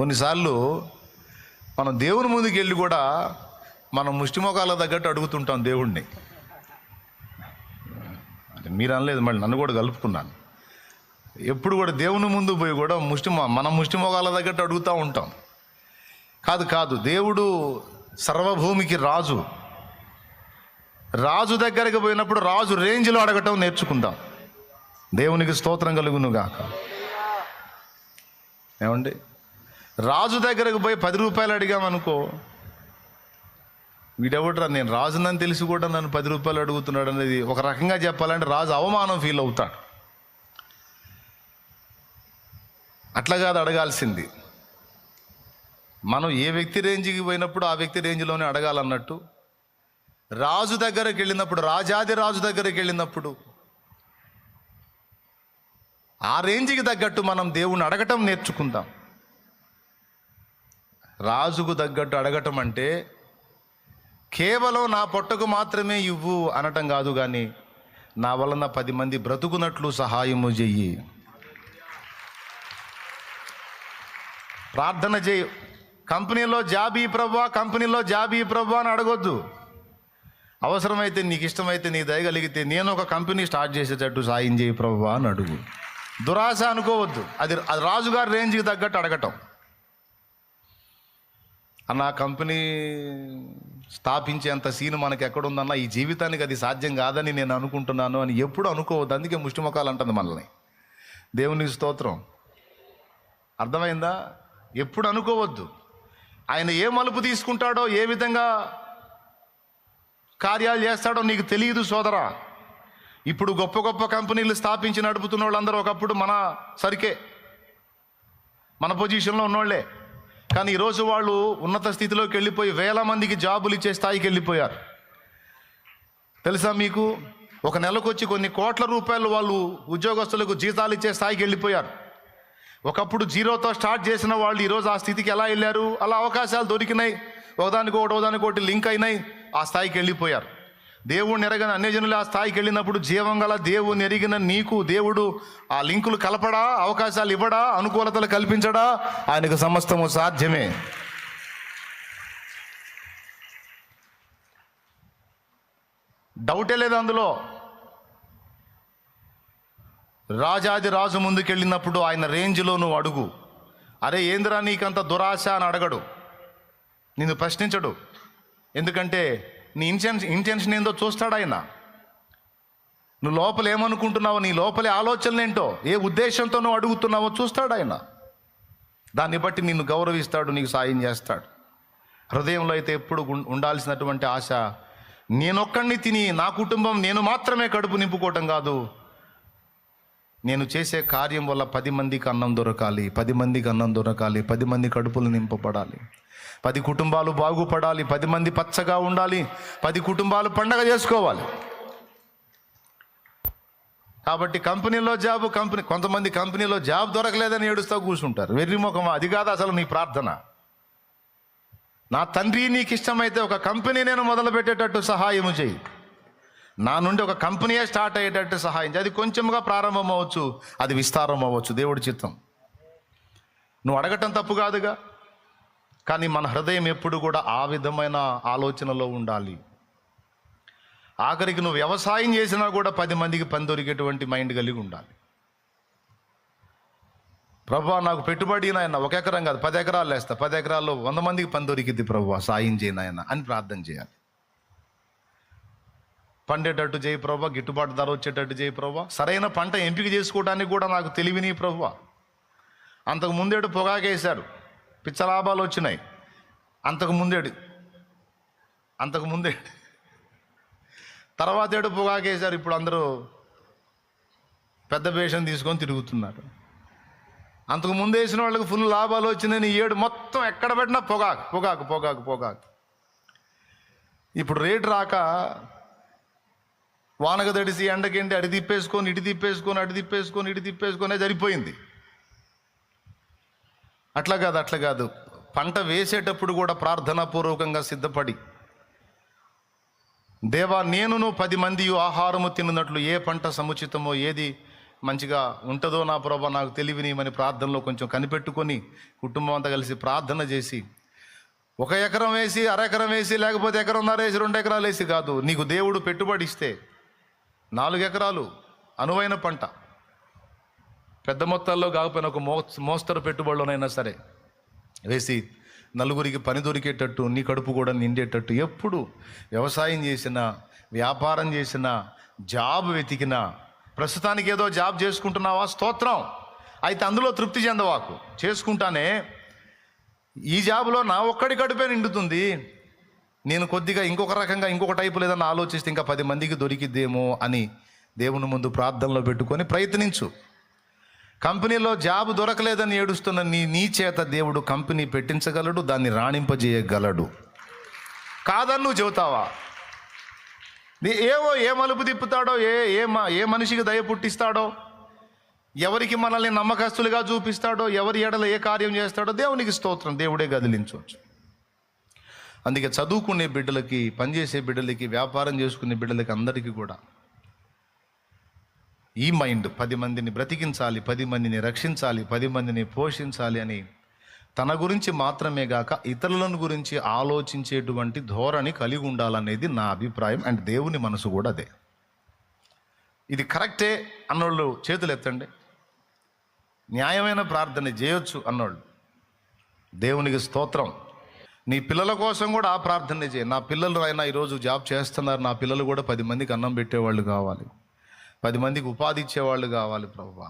కొన్నిసార్లు మనం దేవుని ముందుకు వెళ్ళి కూడా మనం ముష్టిమోకాల తగ్గట్టు అడుగుతుంటాం దేవుణ్ణి. అంటే మీరు అనలేదు, మళ్ళీ నన్ను కూడా కలుపుకున్నాను. ఎప్పుడు కూడా దేవుని ముందు పోయి కూడా మనం ముష్టిమోకాల తగ్గట్టు అడుగుతూ ఉంటాం. కాదు, దేవుడు సర్వభూమికి రాజు. రాజు దగ్గరికి పోయినప్పుడు రాజు రేంజ్లో అడగటం నేర్చుకుందాం. దేవునికి స్తోత్రం కలుగునుగాక. ఏమండి, రాజు దగ్గరకు పోయి 10 రూపాయలు అడిగామనుకో, వీడెవడరా నేను రాజునని తెలిసి కూడా నన్ను 10 రూపాయలు అడుగుతున్నాడు అనేది ఒక రకంగా చెప్పాలంటే రాజు అవమానం ఫీల్ అవుతాడు. అట్లా కాదు అడగాల్సింది. మనం ఏ వ్యక్తి రేంజ్కి పోయినప్పుడు ఆ వ్యక్తి రేంజ్లోనే అడగాలన్నట్టు, రాజు దగ్గరికి వెళ్ళినప్పుడు, రాజాది రాజు దగ్గరికి వెళ్ళినప్పుడు ఆ రేంజ్కి తగ్గట్టు మనం దేవుణ్ణి అడగటం నేర్చుకుందాం. రాజుకు తగ్గట్టు అడగటం అంటే కేవలం నా పొట్టకు మాత్రమే ఇవ్వు అనటం కాదు, కానీ నా వలన 10 మంది బ్రతుకున్నట్లు సహాయము చెయ్యి. ప్రార్థన చేయి. కంపెనీలో జాబ్ ఈ ప్రభువా, కంపెనీలో జాబ్ ఈ ప్రభువా అని అడగొద్దు. అవసరమైతే నీకు ఇష్టమైతే నీ దయగలిగితే నేను ఒక కంపెనీ స్టార్ట్ చేసేటట్టు సాయం చేయి ప్రభువా అని అడుగు. దురాశ అనుకోవద్దు. అది రాజుగారి రేంజ్కి తగ్గట్టు అడగటం. అన్న కంపెనీ స్థాపించేంత సీన్ మనకి ఎక్కడుందన్నా, ఈ జీవితానికి అది సాధ్యం కాదని నేను అనుకుంటున్నాను అని ఎప్పుడు అనుకోవద్దు. అందుకే ముష్టిముఖాలు అంటుంది మనల్ని. దేవునికి స్తోత్రం. అర్థమైందా? ఎప్పుడు అనుకోవద్దు. ఆయన ఏ మలుపు తీసుకుంటాడో, ఏ విధంగా కార్యాలు చేస్తాడో నీకు తెలియదు సోదరా. ఇప్పుడు గొప్ప గొప్ప కంపెనీలు స్థాపించి నడుపుతున్న వాళ్ళందరూ ఒకప్పుడు మన సరికే, మన పొజిషన్లో ఉన్నోళ్లే. కానీ ఈరోజు వాళ్ళు ఉన్నత స్థితిలోకి వెళ్ళిపోయి 1000 మందికి జాబులు ఇచ్చే స్థాయికి వెళ్ళిపోయారు. తెలుసా మీకు? ఒక నెలకు వచ్చి కొన్ని కోట్ల రూపాయలు వాళ్ళు ఉద్యోగస్తులకు జీతాలు ఇచ్చే స్థాయికి వెళ్ళిపోయారు. ఒకప్పుడు జీరోతో స్టార్ట్ చేసిన వాళ్ళు ఈరోజు ఆ స్థితికి ఎలా వెళ్ళారు? అలా అవకాశాలు దొరికినాయి, ఒకదానికొకటి లింక్ అయినాయి, ఆ స్థాయికి వెళ్ళిపోయారు. దేవుణ్ణి ఎరగని అన్యజనులు ఆ స్థాయికి వెళ్ళినప్పుడు జీవం గల దేవుణ్ణి ఎరిగిన నీకు దేవుడు ఆ లింకులు కలపడా, అవకాశాలు ఇవ్వడా, అనుకూలతలు కల్పించడా? ఆయనకు సమస్తము సాధ్యమే. డౌటే లేదు అందులో. రాజాది రాజు ముందుకెళ్ళినప్పుడు ఆయన రేంజ్లో నువ్వు అడుగు. అరే ఏందిరా నీకంత దురాశ అని అడగడు, నిన్ను ప్రశ్నించడు. ఎందుకంటే నీ ఇంటెన్షన్ ఏందో చూస్తాడు ఆయన. నువ్వు లోపల ఏమనుకుంటున్నావో, నీ లోపలే ఆలోచనలు ఏంటో, ఏ ఉద్దేశంతో నువ్వు అడుగుతున్నావో చూస్తాడు ఆయన. దాన్ని బట్టి నిన్ను గౌరవిస్తాడు, నీకు సాయం చేస్తాడు. హృదయంలో అయితే ఎప్పుడు ఉండాల్సినటువంటి ఆశ, నేనొక్కడిని తిని నా కుటుంబం నేను మాత్రమే కడుపు నింపుకోవటం కాదు, నేను చేసే కార్యం వల్ల 10 మందికి అన్నం దొరకాలి, 10 మందికి అన్నం దొరకాలి, 10 మంది కడుపులు నింపబడాలి, 10 కుటుంబాలు బాగుపడాలి, 10 మంది పచ్చగా ఉండాలి, 10 కుటుంబాలు పండగ చేసుకోవాలి. కాబట్టి కంపెనీలో జాబ్, కొంతమంది కంపెనీలో జాబ్ దొరకలేదని ఏడుస్తూ కూర్చుంటారు. వెర్రిముఖమా? అది కాదు అసలు నీ ప్రార్థన. నా తండ్రి నీకు ఇష్టమైతే ఒక కంపెనీ నేను మొదలు పెట్టేటట్టు సహాయము చేయి. నా నుండి ఒక కంపెనీయే స్టార్ట్ అయ్యేటట్టు సహాయం చేయి. అది కొంచెంగా ప్రారంభం అవ్వచ్చు, అది విస్తారం అవ్వచ్చు, దేవుడి చిత్తం. నువ్వు అడగటం తప్పు కాదుగా, కానీ మన హృదయం ఎప్పుడు కూడా ఆ విధమైన ఆలోచనలో ఉండాలి. ఆఖరికి నువ్వు వ్యవసాయం చేసినా కూడా 10 మందికి పని దొరికేటువంటి మైండ్ కలిగి ఉండాలి. ప్రభువా నాకు పెట్టుబడి నాయన 1 ఎకరం కాదు 10 ఎకరాలు వేస్తా, 10 ఎకరాల్లో 100 మందికి పని దొరికిద్ది ప్రభువా, సాయం చేయనాయన అని ప్రార్థన చేయాలి. పండేటట్టు చేయి ప్రభువా, గిట్టుబాటు ధర వచ్చేటట్టు చేయి ప్రభువా, సరైన పంట ఎంపిక చేసుకోవడానికి కూడా నాకు తెలివిని ప్రభువా. అంతకు ముందేడు పొగాకేశారు, పిచ్చ లాభాలు వచ్చినాయి. అంతకు ముందేడు తర్వాత ఏడు పొగాకేశారు, ఇప్పుడు అందరూ పెద్ద వేషం తీసుకొని తిరుగుతున్నారు. అంతకు ముందు వేసిన వాళ్ళకి ఫుల్ లాభాలు వచ్చినాయని ఏడు మొత్తం ఎక్కడ పెట్టినా పొగాకు. ఇప్పుడు రేటు రాక వానకు తడిసి ఎండకేంటి అటు తిప్పేసుకొని ఇటు తిప్పేసుకొని సరిపోయింది. అట్లా కాదు. పంట వేసేటప్పుడు కూడా ప్రార్థనాపూర్వకంగా సిద్ధపడి, దేవా నేనును 10 మంది ఆహారము తిన్నట్లు ఏ పంట సముచితమో, ఏది మంచిగా ఉంటుందో నా ప్రభా నాకు తెలివినియమని ప్రార్థనలో కొంచెం కనిపెట్టుకొని కుటుంబం అంతా కలిసి ప్రార్థన చేసి 1 ఎకరం వేసి, అరెకరం వేసి, లేకపోతే 1.5 ఎకరం వేసి, 2 ఎకరాలు వేసి కాదు. నీకు దేవుడు పెట్టుబడి ఇస్తే 4 ఎకరాలు అనువైన పంట, పెద్ద మొత్తాల్లో కాకపోయినా ఒక మోస్తరు పెట్టుబడిలోనైనా సరే వేసి నలుగురికి పని దొరికేటట్టు, నీ కడుపు కూడా నిండేటట్టు, ఎప్పుడు వ్యవసాయం చేసినా, వ్యాపారం చేసినా, జాబ్ వెతికినా, ప్రస్తుతానికి ఏదో జాబ్ చేసుకుంటున్నావా, స్తోత్రం. అయితే అందులో తృప్తి చెందవాకు. చేసుకుంటానే ఈ జాబ్లో నా ఒక్కడి కడుపే నిండుతుంది, నేను కొద్దిగా ఇంకొక రకంగా ఇంకొక టైపు లేదని ఆలోచిస్తే ఇంకా 10 మందికి దొరికిద్దేమో అని దేవుని ముందు ప్రార్థనలో పెట్టుకొని ప్రయత్నించు. కంపెనీలో జాబ్ దొరకలేదని ఏడుస్తున్న నీ చేత దేవుడు కంపెనీ పెట్టించగలడు, దాన్ని రాణింపజేయగలడు. కాదని నువ్వు చెబుతావా? ఏ మలుపు తిప్పుతాడో, ఏ మనిషికి దయ పుట్టిస్తాడో, ఎవరికి మనల్ని నమ్మకస్తులుగా చూపిస్తాడో, ఎవరి ఎడల ఏ కార్యం చేస్తాడో దేవునికి స్తోత్రం, దేవుడే గదిలించవచ్చు. అందుకే చదువుకునే బిడ్డలకి, పనిచేసే బిడ్డలకి, వ్యాపారం చేసుకునే బిడ్డలకి అందరికీ కూడా ఈ మైండ్ 10 మందిని బ్రతికించాలి, 10 మందిని రక్షించాలి, 10 మందిని పోషించాలి అని తన గురించి మాత్రమే గాక ఇతరులను గురించి ఆలోచించేటువంటి ధోరణి కలిగి ఉండాలనేది నా అభిప్రాయం. అండ్ దేవుని మనసు కూడా అదే. ఇది కరెక్టే అన్నోళ్ళు చేతులు ఎత్తండి. న్యాయమైన ప్రార్థన చేయొచ్చు అన్నోళ్ళు దేవునికి స్తోత్రం. నీ పిల్లల కోసం కూడా ఆ ప్రార్థన చేయి. నా పిల్లలు అయినా ఈరోజు జాబ్ చేస్తున్నారు, నా పిల్లలు కూడా 10 మందికి అన్నం పెట్టేవాళ్ళు కావాలి, 10 మందికి ఉపాధి ఇచ్చేవాళ్ళు కావాలి ప్రభువా.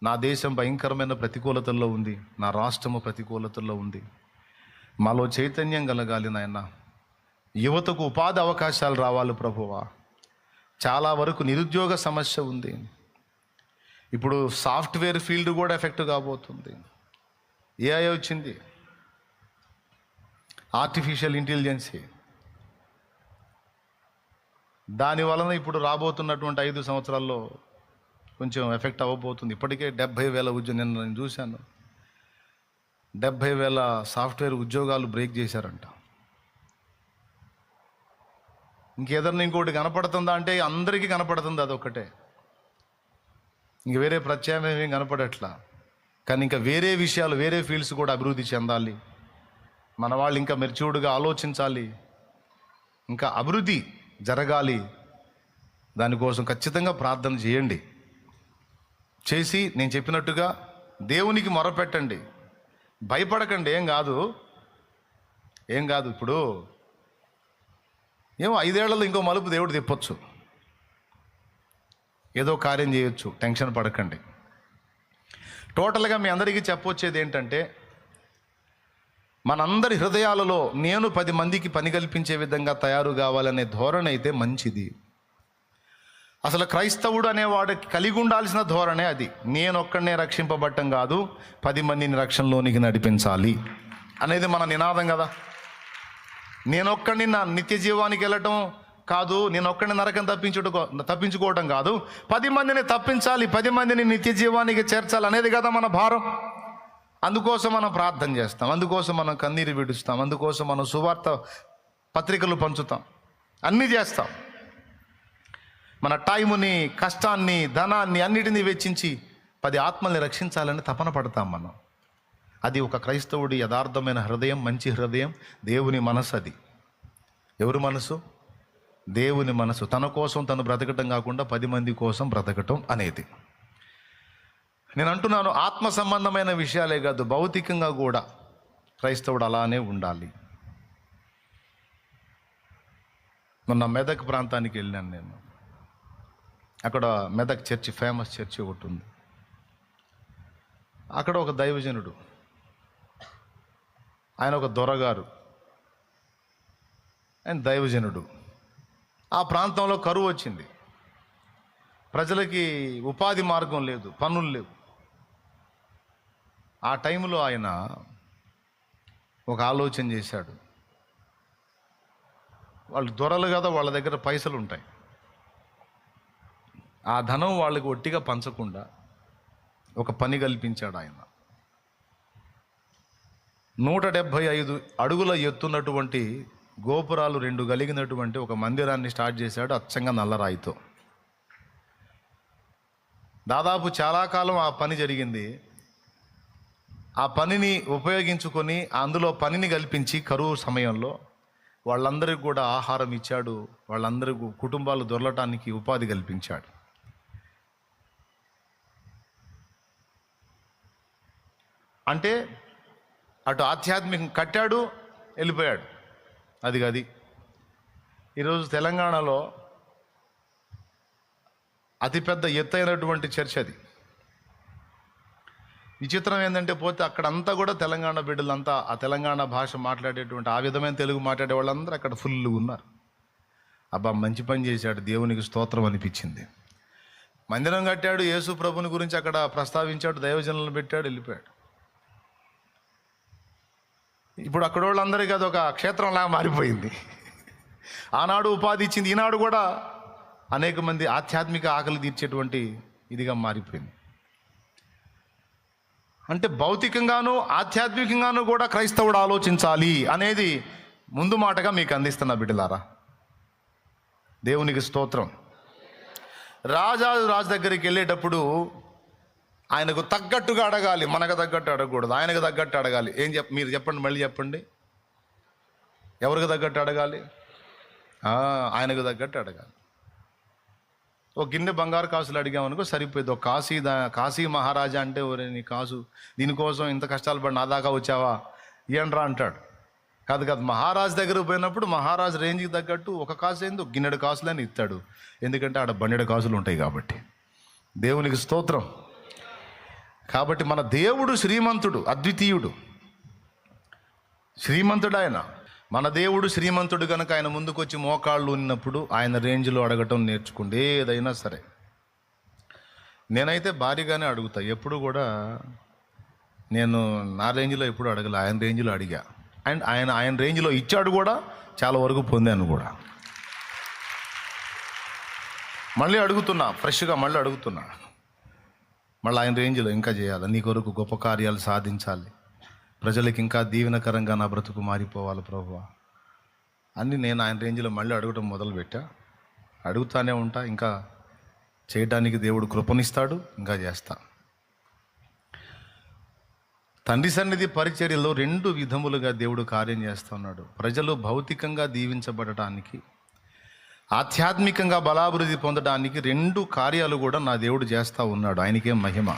నా దేశం భయంకరమైన ప్రతికూలతల్లో ఉంది, నా రాష్ట్రము ప్రతికూలతల్లో ఉంది, మాలో చైతన్యం కలగాలి నాయన. యువతకు ఉపాధి అవకాశాలు రావాలి ప్రభువా. చాలా వరకు నిరుద్యోగ సమస్య ఉంది. ఇప్పుడు సాఫ్ట్వేర్ ఫీల్డ్ కూడా ఎఫెక్ట్ కాబోతుంది. ఏఐ వచ్చింది, ఆర్టిఫిషియల్ ఇంటెలిజెన్సీ. దాని వలన ఇప్పుడు రాబోతున్నటువంటి 5 సంవత్సరాల్లో కొంచెం ఎఫెక్ట్ అవ్వబోతుంది. ఇప్పటికే 70,000 ఉద్యోగం నేను చూశాను, 70,000 సాఫ్ట్వేర్ ఉద్యోగాలు బ్రేక్ చేశారంట. ఇంకేదన్నా ఇంకోటి కనపడుతుందా అంటే అందరికీ కనపడుతుంది అదొక్కటే, ఇంక వేరే ప్రత్యామ్నాయం కనపడట్లా. కానీ ఇంకా వేరే విషయాలు, వేరే ఫీల్డ్స్ కూడా అభివృద్ధి చెందాలి. మన వాళ్ళు ఇంకా మెచ్యూర్డ్గా ఆలోచించాలి, ఇంకా అభివృద్ధి జరగాలి. దానికోసం ఖచ్చితంగా ప్రార్థన చేయండి. చేసి నేను చెప్పినట్టుగా దేవునికి మొరపెట్టండి. భయపడకండి, ఏం కాదు. ఇప్పుడు ఏమో 5 ఏళ్లలో ఇంకో మలుపు దేవుడు తిప్పొచ్చు, ఏదో కార్యం చేయొచ్చు. టెన్షన్ పడకండి. టోటల్గా మీ అందరికీ చెప్పొచ్చేది ఏంటంటే, మనందరి హృదయాలలో నేను 10 మందికి పని కల్పించే విధంగా తయారు కావాలనే ధోరణి అయితే మంచిది. అసలు క్రైస్తవుడు అనేవాడికి కలిగి ఉండాల్సిన ధోరణే అది. నేనొక్కడనే రక్షింపబడటం కాదు, 10 మందిని రక్షణలోనికి నడిపించాలి అనేది మన నినాదం కదా. నేనొక్కడిని నా నిత్య జీవానికి వెళ్ళటం కాదు, నేనొక్కడిని నరకం తప్పించుకోవటం కాదు, 10 మందిని తప్పించాలి, 10 మందిని నిత్య జీవానికి చేర్చాలి అనేది కదా మన భారం. అందుకోసం మనం ప్రార్థన చేస్తాం, అందుకోసం మనం కన్నీరు విడుస్తాం, అందుకోసం మనం సువార్త పత్రికలు పంచుతాం, అన్నీ చేస్తాం. మన టైముని, కష్టాన్ని, ధనాన్ని అన్నిటినీ వెచ్చించి 10 ఆత్మల్ని రక్షించాలని తపన పడతాం మనం. అది ఒక క్రైస్తవుడి యథార్థమైన హృదయం, మంచి హృదయం, దేవుని మనసు. అది ఎవరి మనసు? దేవుని మనసు. తన కోసం తను బ్రతకటం కాకుండా 10 మంది కోసం బ్రతకటం అనేది. నేను అంటున్నాను, ఆత్మ సంబంధమైన విషయాలే కాదు, భౌతికంగా కూడా క్రైస్తవుడు అలానే ఉండాలి. మొన్న మెదక్ ప్రాంతానికి వెళ్ళాను నేను. అక్కడ మెదక్ చర్చి, ఫేమస్ చర్చి ఒకటి ఉంది. అక్కడ ఒక దైవజనుడు, ఆయన ఒక దొరగారు, ఆయన దైవజనుడు. ఆ ప్రాంతంలో కరువు వచ్చింది, ప్రజలకి ఉపాధి మార్గం లేదు, పనులు లేవు. ఆ టైంలో ఆయన ఒక ఆలోచన చేశాడు. వాళ్ళు దొరలు కదా, వాళ్ళ దగ్గర పైసలు ఉంటాయి. ఆ ధనం వాళ్ళకి ఒట్టిగా పంచకుండా ఒక పని కల్పించాడు ఆయన. 175 అడుగుల ఎత్తున్నటువంటి గోపురాలు 2 కలిగినటువంటి ఒక మందిరాన్ని స్టార్ట్ చేశాడు, అచ్చంగా నల్లరాయితో. దాదాపు చాలా కాలం ఆ పని జరిగింది. ఆ పనిని ఉపయోగించుకొని అందులో పనిని కల్పించి కరువు సమయంలో వాళ్ళందరికీ కూడా ఆహారం ఇచ్చాడు. వాళ్ళందరికీ కుటుంబాలు దొరలటానికి ఉపాధి కల్పించాడు. అంటే అటు ఆధ్యాత్మికం కట్టాడు, వెళ్ళిపోయాడు. అది ఈరోజు తెలంగాణలో అతిపెద్ద ఎత్తైనటువంటి చర్చ్ అది. విచిత్రం ఏంటంటే పోతే అక్కడంతా కూడా తెలంగాణ బిడ్డలంతా ఆ తెలంగాణ భాష మాట్లాడేటువంటి ఆ విధమైన తెలుగు మాట్లాడే వాళ్ళందరూ అక్కడ ఫుల్ ఉన్నారు. అబ్బా మంచి పని చేశాడు, దేవునికి స్తోత్రం అనిపించింది. మందిరం కట్టాడు, యేసు ప్రభుని గురించి అక్కడ ప్రస్తావించాడు, దైవజనులను పెట్టాడు, వెళ్ళిపోయాడు. ఇప్పుడు అక్కడ వాళ్ళందరికీ అదొక క్షేత్రంలాగా మారిపోయింది. ఆనాడు ఉపాధి ఇచ్చింది, ఈనాడు కూడా అనేక మంది ఆధ్యాత్మిక ఆకలి తీర్చేటువంటి ఇదిగా మారిపోయింది. అంటే భౌతికంగాను ఆధ్యాత్మికంగాను కూడా క్రైస్తవుడు ఆలోచించాలి అనేది ముందు మాటగా మీకు అందిస్తున్న బిడ్డలారా, దేవునికి స్తోత్రం. రాజు దగ్గరికి వెళ్ళేటప్పుడు ఆయనకు తగ్గట్టుగా అడగాలి, మనకు తగ్గట్టు అడగకూడదు. ఆయనకు తగ్గట్టు అడగాలి. మీరు చెప్పండి, మళ్ళీ చెప్పండి. ఎవరికి తగ్గట్టు అడగాలి? ఆయనకు తగ్గట్టు అడగాలి. ఒక గిన్నె బంగారు కాసులు అడిగామనుకో సరిపోయింది. ఒక కాశీ మహారాజా అంటే ఒరే నీ కాసు, దీనికోసం ఇంత కష్టాలు పడి నా దాకా వచ్చావా ఏంట్రా అంటాడు. కాదు మహారాజు దగ్గరకు పోయినప్పుడు మహారాజు రేంజ్కి తగ్గట్టు ఒక కాసు ఏంది, ఒక గిన్నెడు కాసులని ఇస్తాడు. ఎందుకంటే ఆడ బండెడు కాసులు ఉంటాయి కాబట్టి. దేవునికి స్తోత్రం. కాబట్టి మన దేవుడు శ్రీమంతుడు, అద్వితీయుడు, శ్రీమంతుడు ఆయన. మన దేవుడు శ్రీమంతుడు కనుక ఆయన ముందుకు వచ్చి మోకాళ్ళు ఉన్నప్పుడు ఆయన రేంజ్లో అడగటం నేర్చుకోండి. ఏదైనా సరే నేనైతే భారీగానే అడుగుతా. ఎప్పుడు కూడా నేను నా రేంజ్లో ఎప్పుడు అడగలే, ఆయన రేంజ్లో అడిగా. అండ్ ఆయన రేంజ్లో ఇచ్చాడు కూడా, చాలా వరకు పొందాను కూడా. మళ్ళీ అడుగుతున్నా, ఫ్రెష్గా మళ్ళీ అడుగుతున్నా. మళ్ళీ ఆయన రేంజ్లో ఇంకా చేయాలి, నీ కొరకు గొప్ప కార్యాలు సాధించాలి, ప్రజలకు ఇంకా దీవెనకరంగా నా బ్రతుకు మారిపోవాలి ప్రభువా అని నేను ఆయన రేంజ్లో మళ్ళీ అడగటం మొదలుపెట్టా. అడుగుతానే ఉంటా, ఇంకా చేయటానికి దేవుడు కృపనిస్తాడు, ఇంకా చేస్తా. తండ్రి సన్నిధి పరిచర్యలో 2 విధములుగా దేవుడు కార్యం చేస్తూ ఉన్నాడు. ప్రజలు భౌతికంగా దీవించబడటానికి, ఆధ్యాత్మికంగా బలాభివృద్ధి పొందడానికి 2 కార్యాలు కూడా నా దేవుడు చేస్తూ ఉన్నాడు. ఆయనకేం మహిమ.